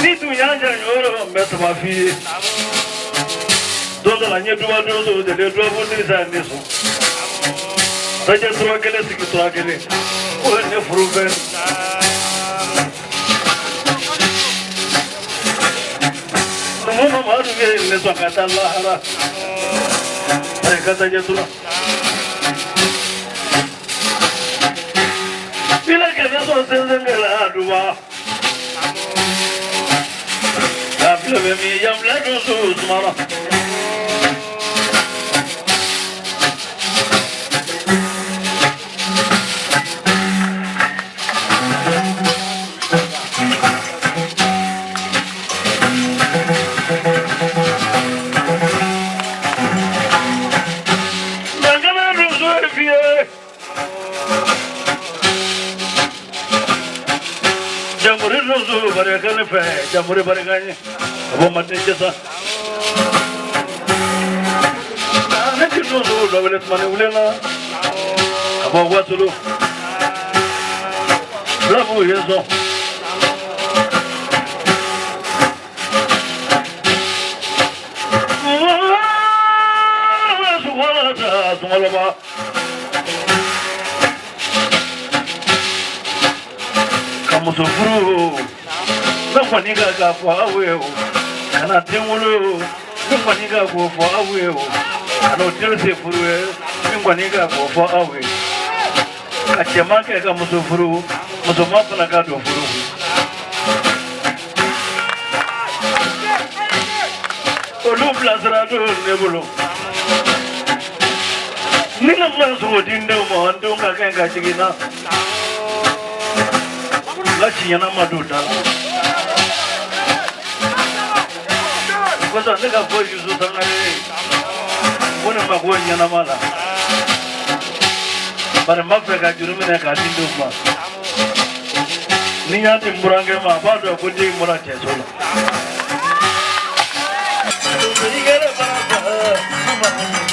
Ni tu yanja nyoro mbeto mafi. Dondo la nyetu wa dondo de le doa bondi sa niso. Saja tua kele siki tua kele. O ne fruben. Mama maru ke ne so kata Allah hara. Ay kata je tua. Bila ke ne so sendela dua. Abla be mi yamla dusus mara. Jamuri rozu barekane fe, jamuri barekane. Abo mate jesa. Ane kino rozu ravelet mane ulena. Abo wasulu. Bravo yeso. Suwala sumalaba. Musufuru nakwaniga ga kwa awewo kana tinwulu nakwaniga go for awewo ano tilse furuwe nakwaniga go for awe kachema ke ga musufuru musoma kana ga do furu olu blazrado nebulo nina mwanzo dinde mo andunga kenga chigina Lachi yana maduda. Kwanza ndeka kwa yuzu tangare. Mbona magwa yana mala. Bare mafeka jurumine ka tinduma. Ninya timburange ma bado kundi murache sola. Ndigere bara.